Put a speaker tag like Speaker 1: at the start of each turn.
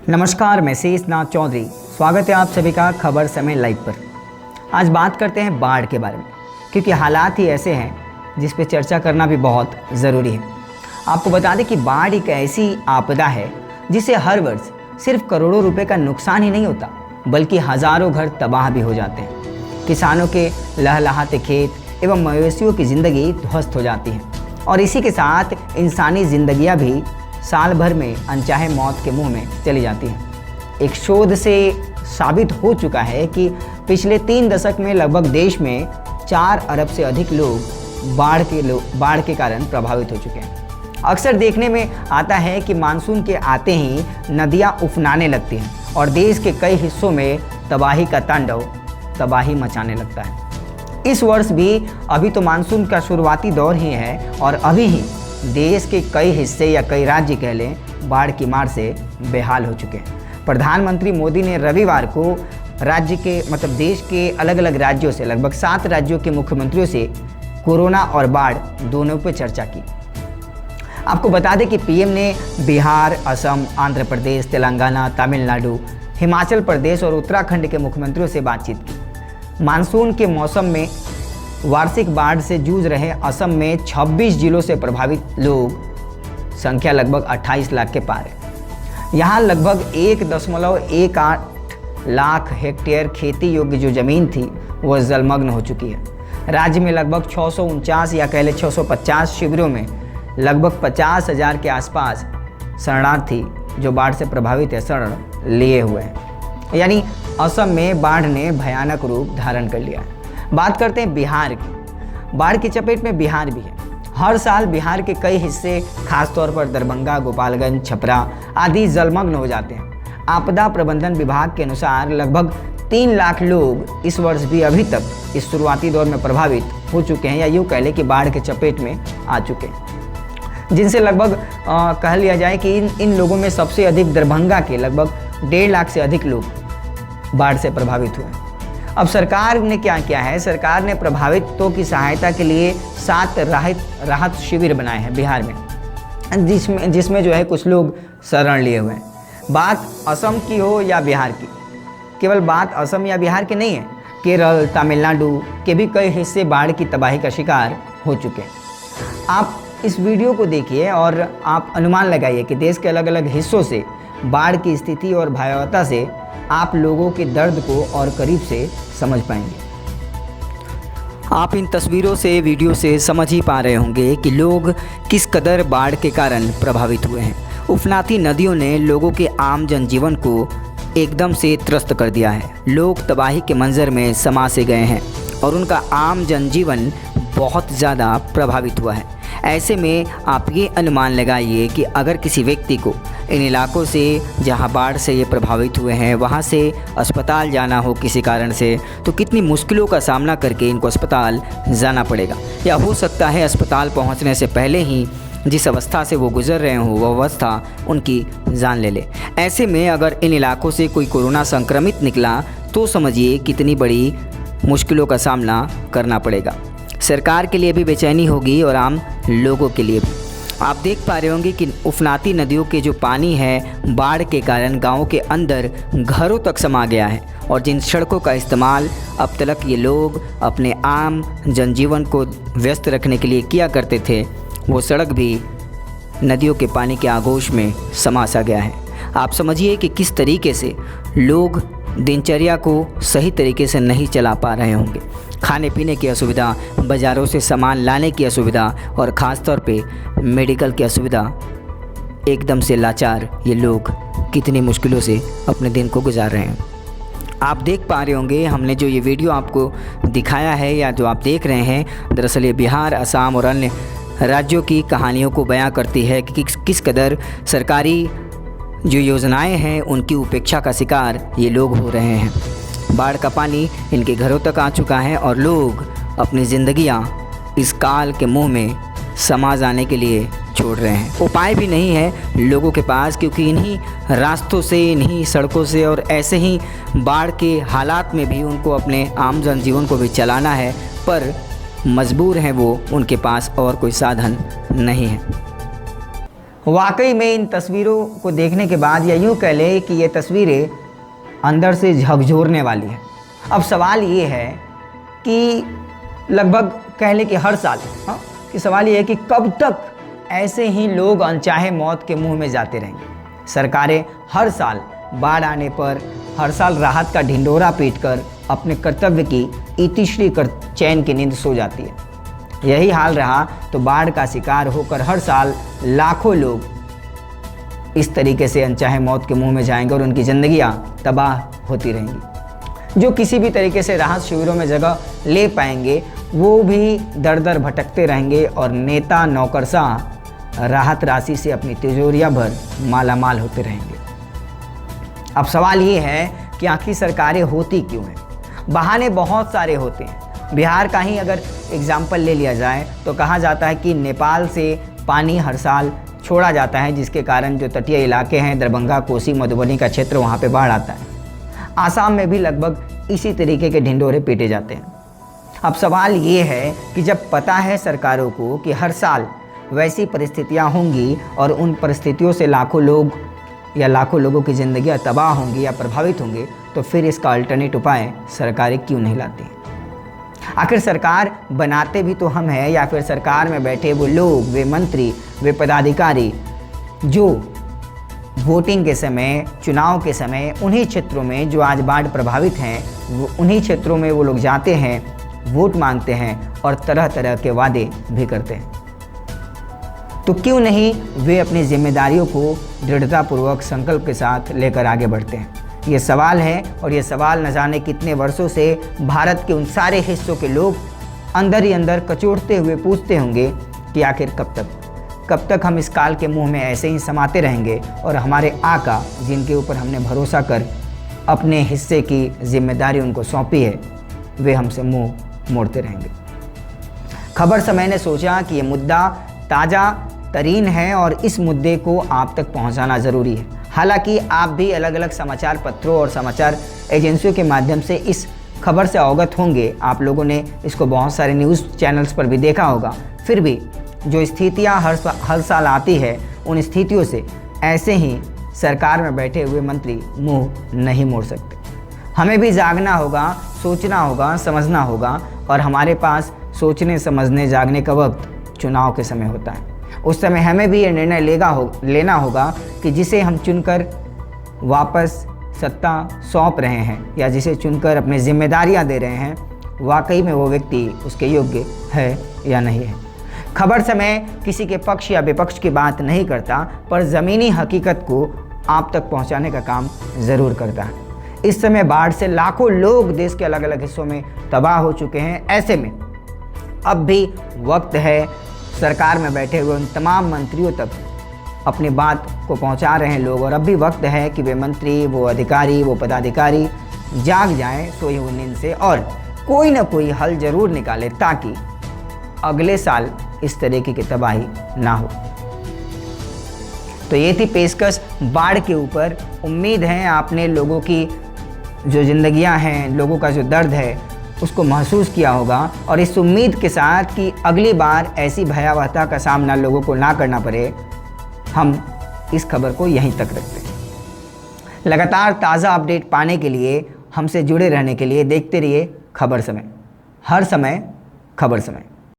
Speaker 1: नमस्कार, मैं शेषनाथ चौधरी। स्वागत है आप सभी का खबर समय लाइव पर। आज बात करते हैं बाढ़ के बारे में, क्योंकि हालात ही ऐसे हैं जिस पे चर्चा करना भी बहुत ज़रूरी है। आपको बता दें कि बाढ़ एक ऐसी आपदा है जिसे हर वर्ष सिर्फ करोड़ों रुपए का नुकसान ही नहीं होता, बल्कि हज़ारों घर तबाह भी हो जाते हैं। किसानों के लहलहाते खेत एवं मवेशियों की ज़िंदगी ध्वस्त हो जाती है और इसी के साथ इंसानी ज़िंदगियाँ भी साल भर में अनचाहे मौत के मुंह में चली जाती हैं। एक शोध से साबित हो चुका है कि पिछले 3 दशक में लगभग देश में 4 अरब से अधिक लोग बाढ़ के कारण प्रभावित हो चुके हैं। अक्सर देखने में आता है कि मानसून के आते ही नदियां उफनाने लगती हैं और देश के कई हिस्सों में तबाही का तांडव तबाही मचाने लगता है। इस वर्ष भी अभी तो मानसून का शुरुआती दौर ही है और अभी ही देश के कई हिस्से या कई राज्य कह लें बाढ़ की मार से बेहाल हो चुके हैं। प्रधानमंत्री मोदी ने रविवार को देश के अलग अलग राज्यों से लगभग 7 राज्यों के मुख्यमंत्रियों से कोरोना और बाढ़ दोनों पर चर्चा की। आपको बता दें कि पीएम ने बिहार, असम, आंध्र प्रदेश, तेलंगाना, तमिलनाडु, हिमाचल प्रदेश और उत्तराखंड के मुख्यमंत्रियों से बातचीत की। मानसून के मौसम में वार्षिक बाढ़ से जूझ रहे असम में 26 जिलों से प्रभावित लोग संख्या लगभग 28 लाख के पार है। यहाँ लगभग 1.18 लाख हेक्टेयर खेती योग्य जो ज़मीन थी वह जलमग्न हो चुकी है। राज्य में लगभग 649 या कह लें 650 शिविरों में लगभग 50,000 के आसपास शरणार्थी जो बाढ़ से प्रभावित है शरण लिए हुए हैं। यानी असम में बाढ़ ने भयानक रूप धारण कर लिया है। बात करते हैं बिहार की। बाढ़ की चपेट में बिहार भी है। हर साल बिहार के कई हिस्से खासतौर पर दरभंगा, गोपालगंज, छपरा आदि जलमग्न हो जाते हैं। आपदा प्रबंधन विभाग के अनुसार लगभग 3 लाख लोग इस वर्ष भी अभी तक इस शुरुआती दौर में प्रभावित हो चुके हैं, या यूँ कह लें कि बाढ़ के चपेट में आ चुके हैं, जिनसे लगभग कह लिया जाए कि इन लोगों में सबसे अधिक दरभंगा के लगभग 1.5 लाख से अधिक लोग बाढ़ से प्रभावित हुए हैं। अब सरकार ने क्या किया है, सरकार ने प्रभावितों की सहायता के लिए 7 राहत शिविर बनाए हैं बिहार में, जिसमें जो है कुछ लोग शरण लिए हुए हैं। बात असम की हो या बिहार की, केवल बात असम या बिहार की नहीं है, केरल, तमिलनाडु के भी कई हिस्से बाढ़ की तबाही का शिकार हो चुके हैं। आप इस वीडियो को देखिए और आप अनुमान लगाइए कि देश के अलग अलग हिस्सों से बाढ़ की स्थिति और भयावहता से आप लोगों के दर्द को और करीब से समझ पाएंगे। आप इन तस्वीरों से, वीडियो से समझ ही पा रहे होंगे कि लोग किस कदर बाढ़ के कारण प्रभावित हुए हैं। उफनाती नदियों ने लोगों के आम जनजीवन को एकदम से त्रस्त कर दिया है। लोग तबाही के मंजर में समा से गए हैं और उनका आम जनजीवन बहुत ज़्यादा प्रभावित हुआ है। ऐसे में आप ये अनुमान लगाइए कि अगर किसी व्यक्ति को इन इलाकों से जहां बाढ़ से ये प्रभावित हुए हैं वहां से अस्पताल जाना हो किसी कारण से, तो कितनी मुश्किलों का सामना करके इनको अस्पताल जाना पड़ेगा, या हो सकता है अस्पताल पहुंचने से पहले ही जिस अवस्था से वो गुजर रहे हों वो अवस्था उनकी जान ले ले। ऐसे में अगर इन इलाकों से कोई कोरोना संक्रमित निकला तो समझिए कितनी बड़ी मुश्किलों का सामना करना पड़ेगा। सरकार के लिए भी बेचैनी होगी और आम लोगों के लिए भी। आप देख पा रहे होंगे कि उफनाती नदियों के जो पानी है बाढ़ के कारण गाँव के अंदर घरों तक समा गया है, और जिन सड़कों का इस्तेमाल अब तक ये लोग अपने आम जनजीवन को व्यस्त रखने के लिए किया करते थे, वो सड़क भी नदियों के पानी के आगोश में समा सा गया है। आप समझिए कि किस तरीके से लोग दिनचर्या को सही तरीके से नहीं चला पा रहे होंगे। खाने पीने की असुविधा, बाज़ारों से सामान लाने की असुविधा और ख़ास तौर पे मेडिकल की असुविधा, एकदम से लाचार ये लोग कितनी मुश्किलों से अपने दिन को गुजार रहे हैं। आप देख पा रहे होंगे हमने जो ये वीडियो आपको दिखाया है या जो आप देख रहे हैं, दरअसल ये बिहार, असम और अन्य राज्यों की कहानियों को बयां करती है कि किस कदर सरकारी जो योजनाएं हैं उनकी उपेक्षा का शिकार ये लोग हो रहे हैं। बाढ़ का पानी इनके घरों तक आ चुका है और लोग अपनी ज़िंदगियां इस काल के मुंह में समा जाने के लिए छोड़ रहे हैं। उपाय भी नहीं है लोगों के पास, क्योंकि इन्हीं रास्तों से, इन्हीं सड़कों से और ऐसे ही बाढ़ के हालात में भी उनको अपने आम जनजीवन को भी चलाना है, पर मजबूर हैं वो, उनके पास और कोई साधन नहीं है। वाकई में इन तस्वीरों को देखने के बाद या यूँ कह लें कि ये तस्वीरें अंदर से झकझोरने वाली है। अब सवाल ये है कि लगभग कह लें कि हर साल कि सवाल ये है कि कब तक ऐसे ही लोग अनचाहे मौत के मुंह में जाते रहेंगे। सरकारें हर साल बाढ़ आने पर हर साल राहत का ढिंढोरा पीटकर अपने कर्तव्य की इतिश्री कर चैन की नींद सो जाती है। यही हाल रहा तो बाढ़ का शिकार होकर हर साल लाखों लोग इस तरीके से अनचाहे मौत के मुंह में जाएंगे और उनकी ज़िंदगियां तबाह होती रहेंगी। जो किसी भी तरीके से राहत शिविरों में जगह ले पाएंगे वो भी दर दर भटकते रहेंगे और नेता नौकरशाह राहत राशि से अपनी तिजोरियां भर मालामाल होते रहेंगे। अब सवाल ये है कि आखिर सरकारें होती क्यों हैं? बहाने बहुत सारे होते हैं। बिहार का ही अगर एग्जाम्पल ले लिया जाए तो कहा जाता है कि नेपाल से पानी हर साल छोड़ा जाता है, जिसके कारण जो तटीय इलाके हैं दरभंगा, कोसी, मधुबनी का क्षेत्र, वहाँ पे बाढ़ आता है। आसाम में भी लगभग इसी तरीके के ढिंढोरे पीटे जाते हैं। अब सवाल ये है कि जब पता है सरकारों को कि हर साल वैसी परिस्थितियाँ होंगी और उन परिस्थितियों से लाखों लोग या लाखों लोगों की ज़िंदगियाँ तबाह होंगी या प्रभावित होंगे, तो फिर इसका अल्टरनेट उपाय सरकारें क्यों नहीं लाती हैं? आखिर सरकार बनाते भी तो हम हैं, या फिर सरकार में बैठे वो लोग, वे मंत्री, वे पदाधिकारी जो वोटिंग के समय, चुनाव के समय उन्हीं क्षेत्रों में जो आज बाढ़ प्रभावित हैं उन्हीं क्षेत्रों में वो लोग जाते हैं, वोट मांगते हैं और तरह तरह के वादे भी करते हैं। तो क्यों नहीं वे अपनी जिम्मेदारियों को दृढ़तापूर्वक संकल्प के साथ लेकर आगे बढ़ते हैं? ये सवाल है और ये सवाल न जाने कितने वर्षों से भारत के उन सारे हिस्सों के लोग अंदर ही अंदर कचोटते हुए पूछते होंगे कि आखिर कब तक हम इस काल के मुंह में ऐसे ही समाते रहेंगे और हमारे आका, जिनके ऊपर हमने भरोसा कर अपने हिस्से की जिम्मेदारी उनको सौंपी है, वे हमसे मुंह मोड़ते रहेंगे। खबर समय ने सोचा कि ये मुद्दा ताज़ा तरीन है और इस मुद्दे को आप तक पहुंचाना ज़रूरी है। हालांकि आप भी अलग अलग समाचार पत्रों और समाचार एजेंसियों के माध्यम से इस खबर से अवगत होंगे। आप लोगों ने इसको बहुत सारे न्यूज़ चैनल्स पर भी देखा होगा। फिर भी जो स्थितियां हर साल आती है, उन स्थितियों से ऐसे ही सरकार में बैठे हुए मंत्री मुंह नहीं मोड़ सकते। हमें भी जागना होगा, सोचना होगा, समझना होगा और हमारे पास सोचने, समझने, जागने का वक्त चुनाव के समय होता है। उस समय हमें भी ये निर्णय लेना होगा कि जिसे हम चुनकर वापस सत्ता सौंप रहे हैं या जिसे चुनकर अपनी जिम्मेदारियां दे रहे हैं, वाकई में वो व्यक्ति उसके योग्य है या नहीं है। खबर समय किसी के पक्ष या विपक्ष की बात नहीं करता, पर ज़मीनी हकीकत को आप तक पहुंचाने का काम ज़रूर करता है। इस समय बाढ़ से लाखों लोग देश के अलग अलग हिस्सों में तबाह हो चुके हैं। ऐसे में अब भी वक्त है, सरकार में बैठे हुए उन तमाम मंत्रियों तक अपनी बात को पहुंचा रहे हैं लोग, और अब भी वक्त है कि वे मंत्री, वो अधिकारी, वो पदाधिकारी जाग जाएं सोई हुई नींद से और कोई ना कोई हल जरूर निकाले ताकि अगले साल इस तरीके की तबाही ना हो। तो ये थी पेशकश बाढ़ के ऊपर। उम्मीद है आपने लोगों की जो ज़िंदगियां हैं, लोगों का जो दर्द है, उसको महसूस किया होगा और इस उम्मीद के साथ कि अगली बार ऐसी भयावहता का सामना लोगों को ना करना पड़े, हम इस खबर को यहीं तक रखते हैं। लगातार ताज़ा अपडेट पाने के लिए, हमसे जुड़े रहने के लिए देखते रहिए खबर समय। हर समय खबर समय।